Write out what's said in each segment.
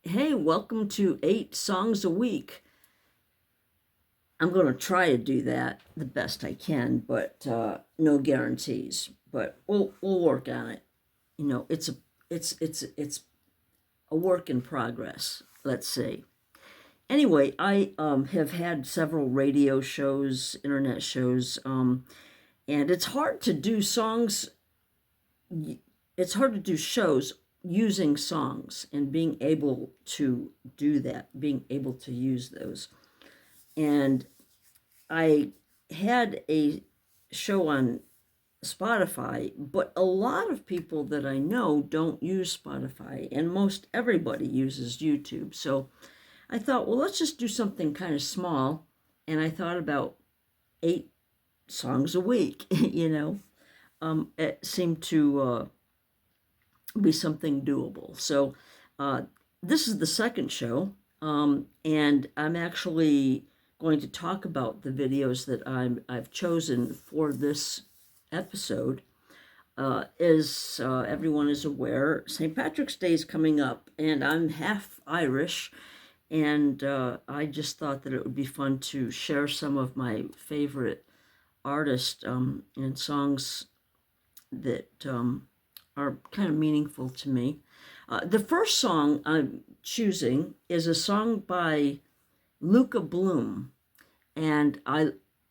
Hey, welcome to 8 songs a week. I'm going to try to do that the best I can, but no guarantees. But we'll work on it. It's a work in progress. Let's see. Anyway, I have had several radio shows, internet shows, and it's hard to do songs. It's hard to do shows using songs and being able to do that, being able to use those. And I had a show on Spotify, but a lot of people that I know don't use Spotify, and most everybody uses YouTube. So I thought, well, let's just do something kind of small. And I thought about 8 songs a week, It seemed to be something doable. So uh, this is the second show, and I'm actually going to talk about the videos that I've chosen for this episode. As everyone is aware, St. Patrick's Day is coming up, and I'm half Irish, and I just thought that it would be fun to share some of my favorite artists and songs that are kind of meaningful to me. The first song I'm choosing is a song by Luca Bloom, and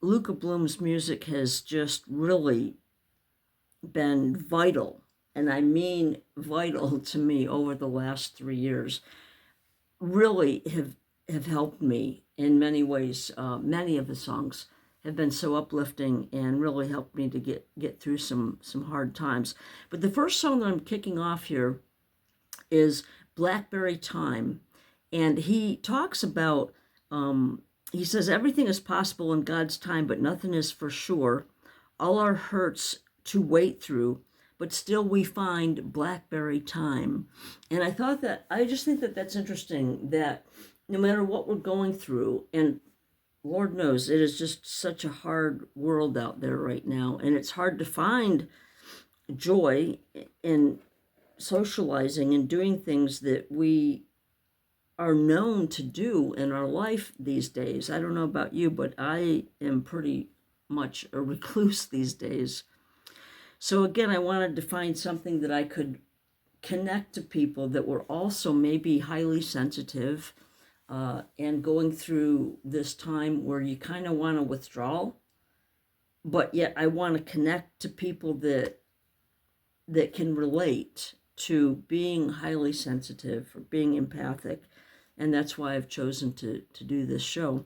Luca Bloom's music has just really been vital, and I mean vital to me over the last 3 years. Really have helped me in many ways. Many of the songs have been so uplifting and really helped me to get through some hard times. But the first song that I'm kicking off here is Blackberry Time, and he talks about. He says everything is possible in God's time, but nothing is for sure. All our hurts to wait through, but still we find Blackberry Time. And I just think that that's interesting, that no matter what we're going through, and Lord knows it is just such a hard world out there right now, and it's hard to find joy in socializing and doing things that we are known to do in our life these days. I don't know about you, but I am pretty much a recluse these days. So again, I wanted to find something that I could connect to people that were also maybe highly sensitive and going through this time where you kind of want to withdraw, but yet I want to connect to people that can relate to being highly sensitive or being empathic, and that's why I've chosen to do this show.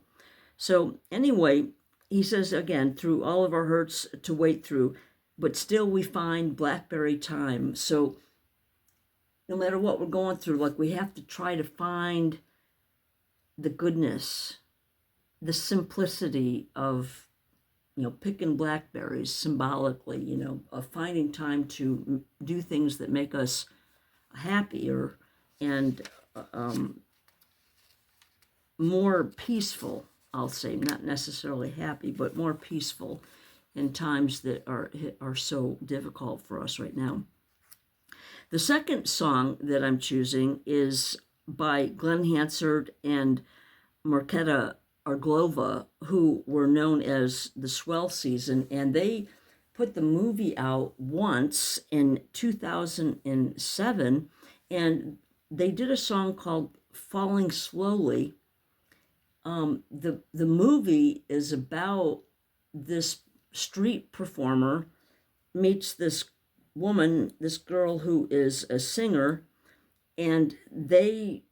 So anyway, he says again, through all of our hurts to wait through, but still we find Blackberry Time. So no matter what we're going through, like, we have to try to find the goodness, the simplicity of, picking blackberries symbolically, of finding time to do things that make us happier and more peaceful, I'll say, not necessarily happy, but more peaceful in times that are so difficult for us right now. The second song that I'm choosing is by Glenn Hansard and Marketa Arglova, who were known as the Swell Season, and they put the movie out once in 2007, and they did a song called Falling Slowly. The movie is about this street performer meets this woman, this girl who is a singer, and they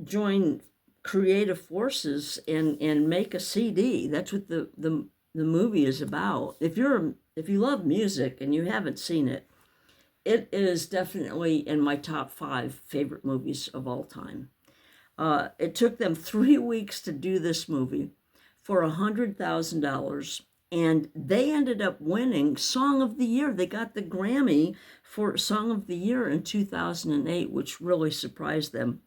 join creative forces and make a CD. That's what the movie is about. If you love music and you haven't seen it, it is definitely in my top 5 favorite movies of all time. It took them 3 weeks to do this movie for $100,000, and they ended up winning Song of the Year. They got the Grammy for Song of the Year in 2008, which really surprised them.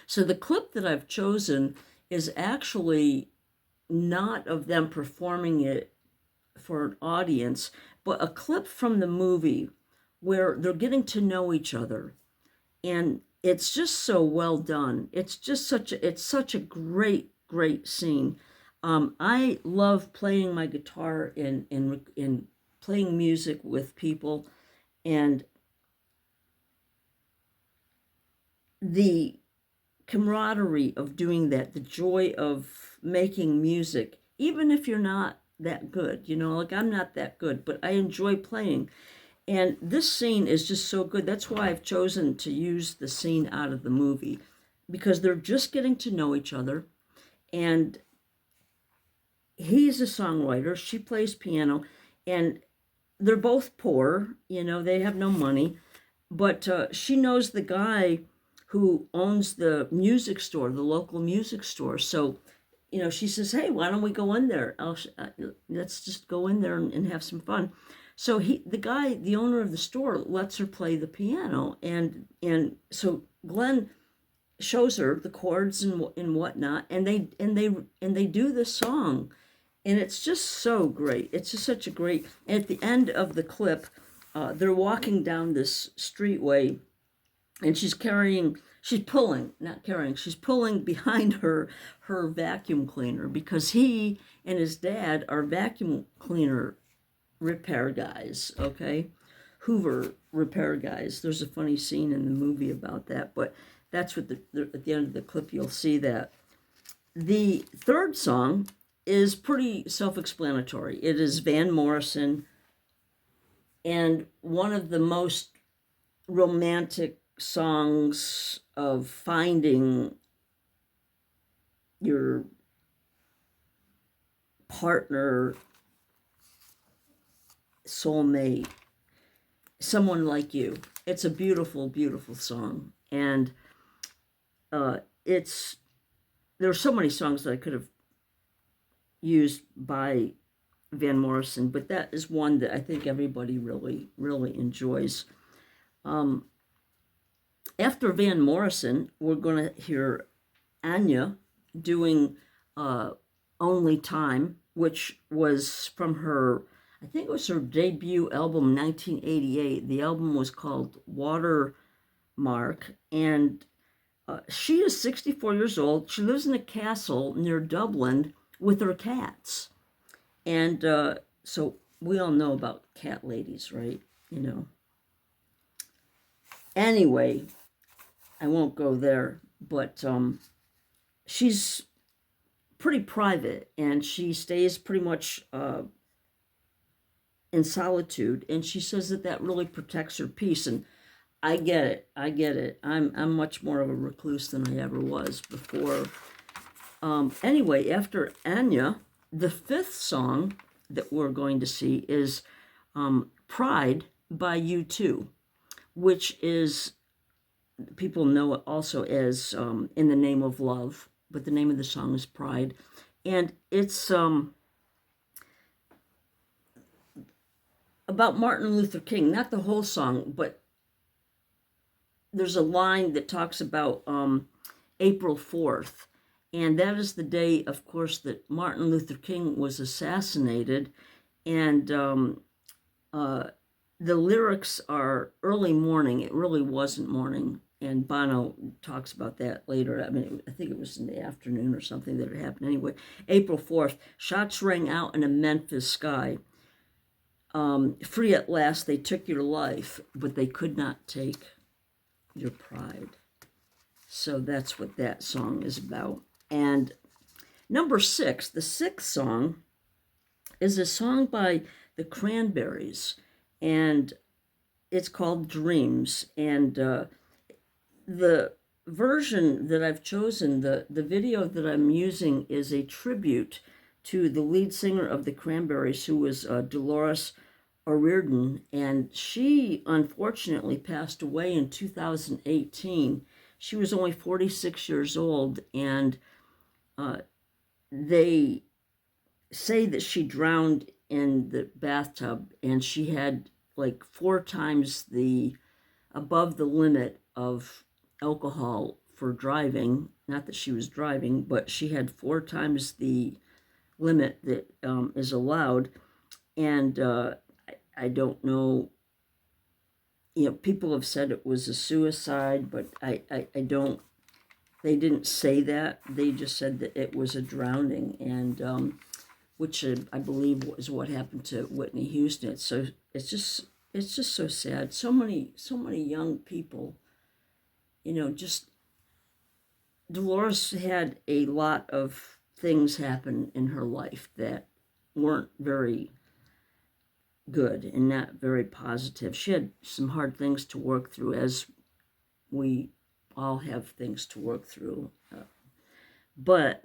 So the clip that I've chosen is actually not of them performing it for an audience, but a clip from the movie where they're getting to know each other. And it's just so well done. It's such a great scene. I love playing my guitar in playing music with people, and the camaraderie of doing that, the joy of making music, even if you're not that good, like I'm not that good, but I enjoy playing. And this scene is just so good. That's why I've chosen to use the scene out of the movie, because they're just getting to know each other. And he's a songwriter, she plays piano, and they're both poor, they have no money. But she knows the guy who owns the music store, the local music store. So, she says, "Hey, why don't we go in there? Let's just go in there and have some fun." So the owner of the store, lets her play the piano, and so Glenn shows her the chords and whatnot, and they do this song, and it's just so great. It's just such a great. And at the end of the clip, they're walking down this streetway, and she's pulling, not carrying, she's pulling behind her vacuum cleaner, because he and his dad are vacuum cleaner repair guys, okay? Hoover repair guys. There's a funny scene in the movie about that, but that's what at the end of the clip you'll see that. The third song is pretty self-explanatory. It is Van Morrison, and one of the most romantic songs of finding your partner, soulmate, someone like you. It's a beautiful, beautiful song. And there's so many songs that I could have used by Van Morrison, but that is one that I think everybody really, really enjoys. After Van Morrison, we're going to hear Anya doing Only Time, which was from her, I think it was her debut album, 1988. The album was called Watermark, and she is 64 years old. She lives in a castle near Dublin with her cats. And so we all know about cat ladies, right? Anyway, I won't go there, but she's pretty private, and she stays pretty much in solitude, and she says that really protects her peace. And I get it. I'm much more of a recluse than I ever was before. Anyway, after Anya, the fifth song that we're going to see is Pride by U2, which is, people know it also as In the Name of Love, but the name of the song is Pride. And it's about Martin Luther King, not the whole song, but there's a line that talks about April 4th. And that is the day, of course, that Martin Luther King was assassinated. And the lyrics are early morning. It really wasn't morning. And Bono talks about that later. I mean, I think it was in the afternoon or something that it happened. Anyway, April 4th, shots rang out in a Memphis sky. Free at last, they took your life, but they could not take your pride. So that's what that song is about. And number 6, the sixth song, is a song by the Cranberries, and it's called Dreams. And the version that I've chosen, the video that I'm using, is a tribute to the lead singer of the Cranberries, who was Dolores O'Riordan, and she unfortunately passed away in 2018. She was only 46 years old, and they say that she drowned in the bathtub, and she had like 4 times above the limit of alcohol for driving. Not that she was driving, but she had 4 times the limit that is allowed. And I don't know people have said it was a suicide, but I don't, they didn't say that. They just said that it was a drowning, and which I believe was what happened to Whitney Houston. It's just so sad. So many young people, just Dolores had a lot of things happen in her life that weren't very good and not very positive. She had some hard things to work through, as we all have things to work through. But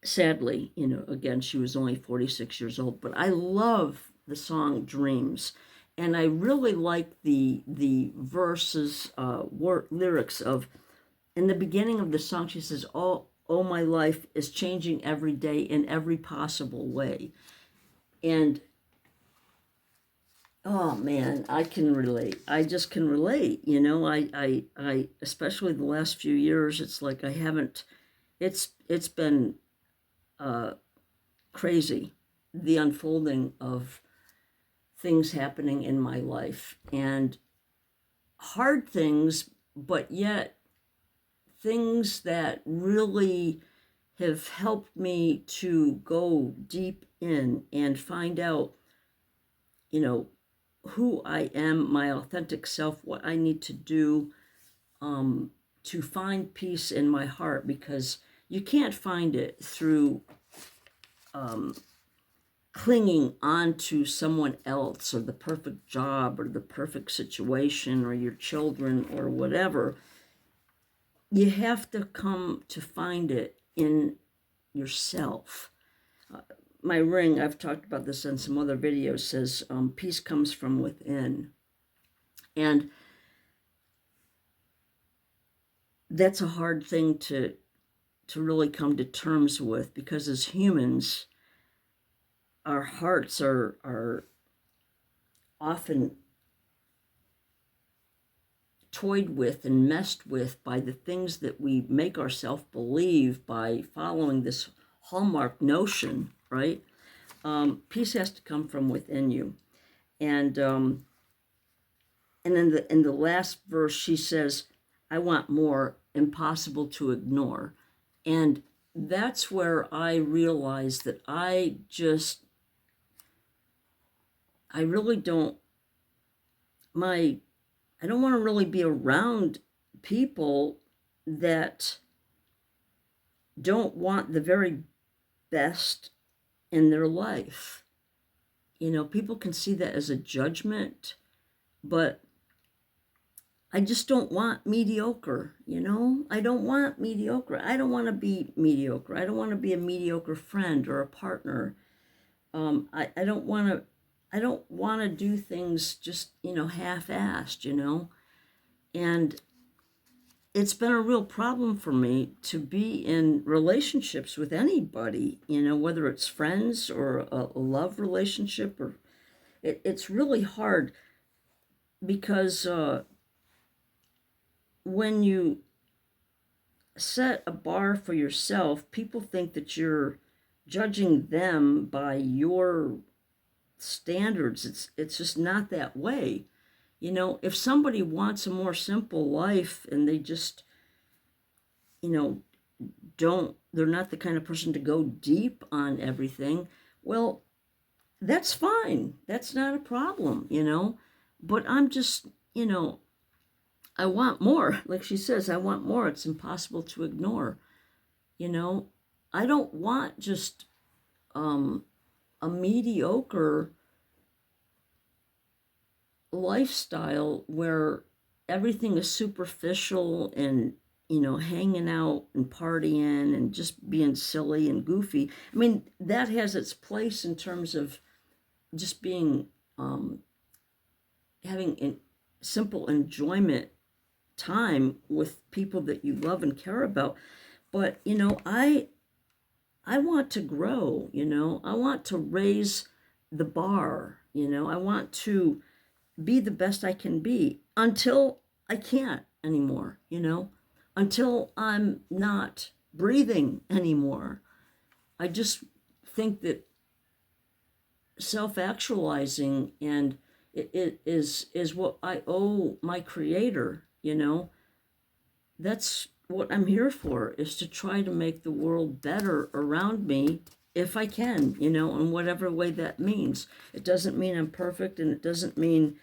sadly, again, she was only 46 years old. But I love the song Dreams. And I really like the verses, lyrics of, in the beginning of the song, she says, oh, my life is changing every day in every possible way. And oh man, I can relate. I just can relate. I especially the last few years, it's like I haven't. It's been crazy, the unfolding of things happening in my life, and hard things, but yet things that really have helped me to go deep in and find out, who I am, my authentic self, what I need to do to find peace in my heart, because you can't find it through clinging on to someone else or the perfect job or the perfect situation or your children or whatever. You have to come to find it in yourself. My ring, I've talked about this in some other videos, says peace comes from within. And that's a hard thing to really come to terms with, because as humans, our hearts are often toyed with and messed with by the things that we make ourselves believe by following this hallmark notion, right? Peace has to come from within you. And in the last verse, she says, I want more, impossible to ignore. And that's where I realized that I really don't, I don't want to really be around people that don't want the very best in their life. People can see that as a judgment, but I just don't want mediocre, I don't want mediocre. I don't want to be mediocre. I don't want to be a mediocre friend or a partner. I don't want to do things just, half-assed, and it's been a real problem for me to be in relationships with anybody, whether it's friends or a love relationship, or it's really hard, because when you set a bar for yourself, people think that you're judging them by your standards. It's just not that way. If somebody wants a more simple life and they just, they're not the kind of person to go deep on everything, well, that's fine. That's not a problem, But I'm just, I want more. Like she says, I want more. It's impossible to ignore. I don't want just a mediocre lifestyle where everything is superficial and, hanging out and partying and just being silly and goofy. I mean, that has its place in terms of just being, having simple enjoyment time with people that you love and care about. But I want to grow. I want to raise the bar. I want to be the best I can be until I can't anymore, until I'm not breathing anymore. I just think that self-actualizing and it is what I owe my creator, you know. That's what I'm here for, is to try to make the world better around me if I can, you know, in whatever way that means. It doesn't mean I'm perfect, and it doesn't mean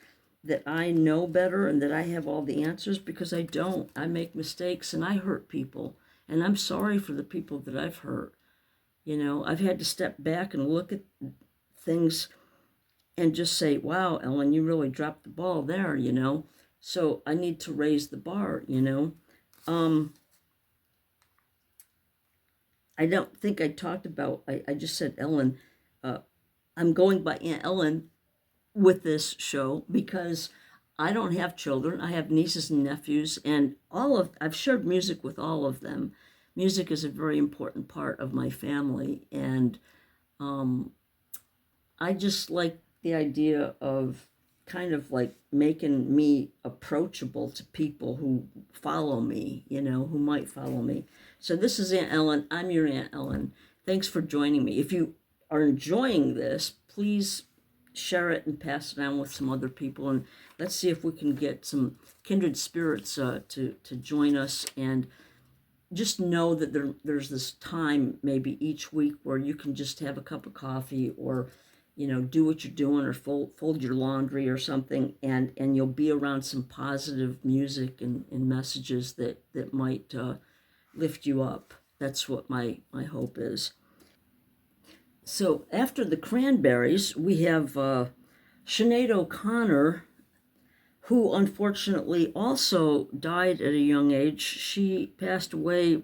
that I know better and that I have all the answers, because I don't. I make mistakes and I hurt people, and I'm sorry for the people that I've hurt. You know, I've had to step back and look at things and just say, wow, Ellen, you really dropped the ball there, you know. So I need to raise the bar, you know. I don't think I talked about, I just said Ellen. I'm going by Aunt Ellen with this show because I don't have children. I have nieces and nephews, and I've shared music with all of them. Music is a very important part of my family, and I just like the idea of kind of like making me approachable to people who follow me, you know, who might follow me. So this is Aunt Ellen. I'm your Aunt Ellen. Thanks for joining me. If you are enjoying this, please share it and pass it on with some other people, and let's see if we can get some kindred spirits to join us. And just know that there's this time maybe each week where you can just have a cup of coffee, or you know, do what you're doing, or fold your laundry or something, and you'll be around some positive music and messages that might lift you up. That's what my hope is. So after the Cranberries, we have Sinead O'Connor, who unfortunately also died at a young age. She passed away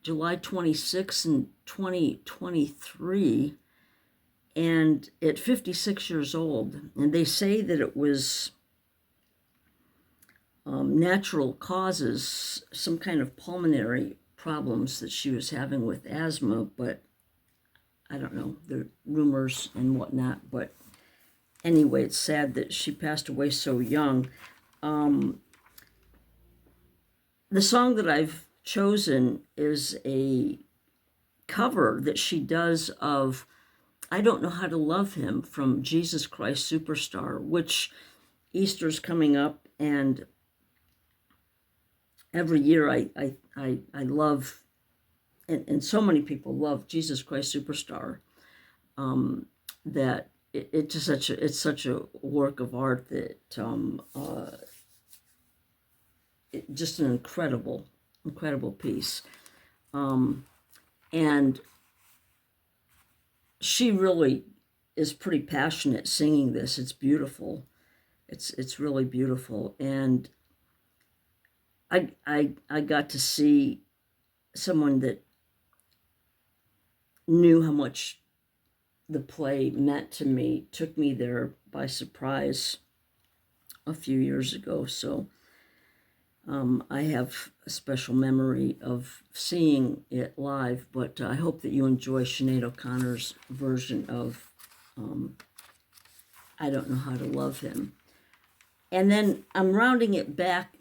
July 26 in 2023, and at 56 years old. And they say that it was natural causes, some kind of pulmonary problems that she was having with asthma, but I don't know, the rumors and whatnot. But anyway, it's sad that she passed away so young. The song that I've chosen is a cover that she does of I Don't Know How to Love Him from Jesus Christ Superstar, which Easter's coming up, and every year I love, and so many people love Jesus Christ Superstar, that it's such a work of art that just an incredible piece, and she really is pretty passionate singing this. It's beautiful. It's really beautiful, and I got to see someone that knew how much the play meant to me, took me there by surprise a few years ago. So I have a special memory of seeing it live, but I hope that you enjoy Sinead O'Connor's version of I Don't Know How to Love Him. And then I'm rounding it back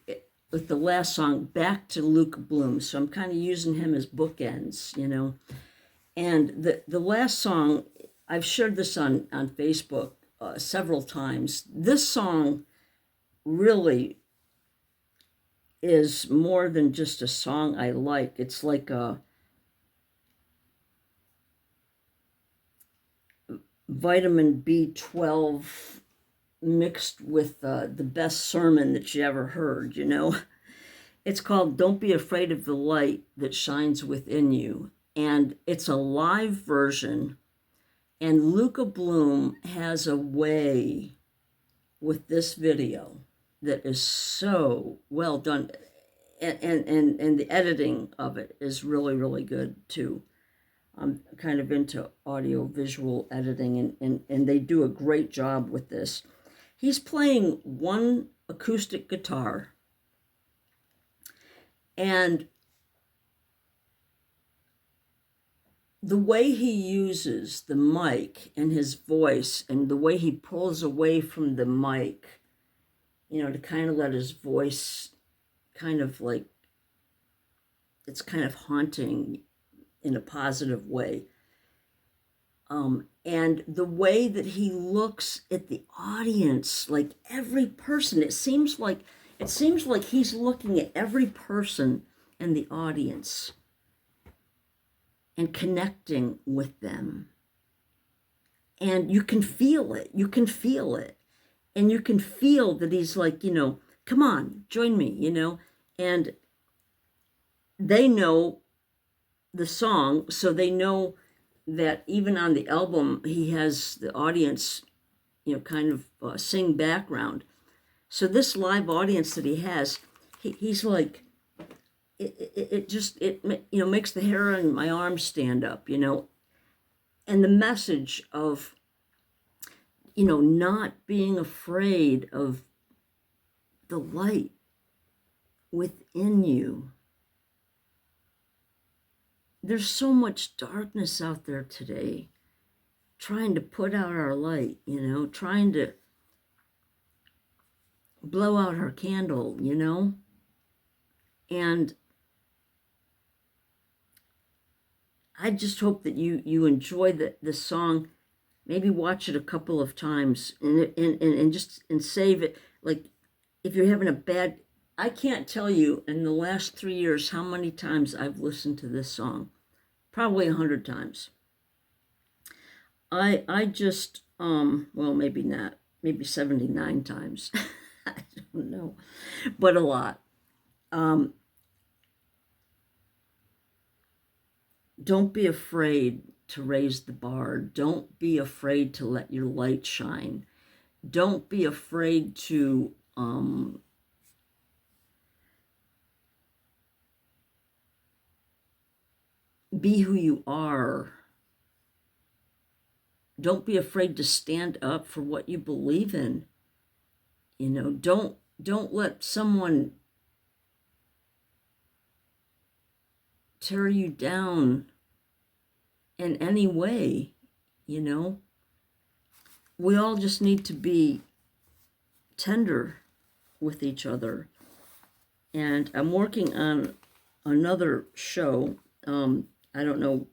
with the last song, back to Luke Bloom. So I'm kind of using him as bookends, you know. And the last song, I've shared this on Facebook several times. This song really is more than just a song I like. It's like a vitamin B12 mixed with the best sermon that you ever heard, you know. It's called Don't Be Afraid of the Light That Shines Within You. And it's a live version. And Luca Bloom has a way with this video that is so well done. And the editing of it is really, really good too. I'm kind of into audio visual editing, and they do a great job with this. He's playing one acoustic guitar, and the way he uses the mic and his voice, and the way he pulls away from the mic, you know, to kind of let his voice kind of like, it's kind of haunting in a positive way. And the way that he looks at the audience, like every person, it seems like he's looking at every person in the audience and connecting with them. And you can feel it. You can feel it. And you can feel that he's like, come on, join me, And they know the song, so they know that even on the album, he has the audience, kind of sing background. So this live audience that he has, he's like, it just, makes the hair on my arms stand up, And the message of, not being afraid of the light within you. There's so much darkness out there today, trying to put out our light, trying to blow out our candle, And I just hope that you enjoy the song. Maybe watch it a couple of times and just save it. Like if you're having a bad, I can't tell you in the last 3 years how many times I've listened to this song. Probably 100 times. I just well, maybe not, maybe 79 times. I don't know, but a lot. Don't be afraid to raise the bar. Don't be afraid to let your light shine. Don't be afraid to be who you are. Don't be afraid to stand up for what you believe in. Don't let someone tear you down in any way. We all just need to be tender with each other. And I'm working on another show. I don't know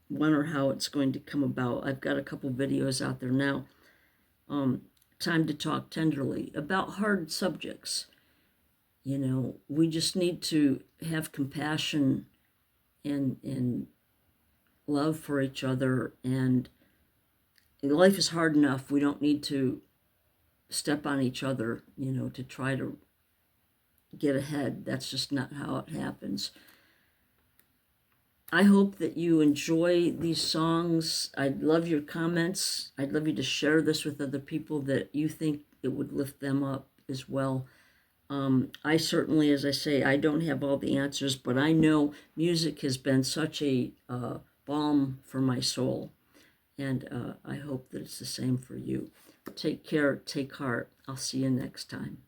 when or how it's going to come about. I've got a couple videos out there now. Time to Talk Tenderly, about hard subjects. We just need to have compassion and love for each other. And life is hard enough. We don't need to step on each other, to try to get ahead. That's just not how it happens. I hope that you enjoy these songs. I'd love your comments. I'd love you to share this with other people that you think it would lift them up as well. I certainly, as I say, I don't have all the answers, but I know music has been such a balm for my soul. And I hope that it's the same for you. Take care, take heart. I'll see you next time.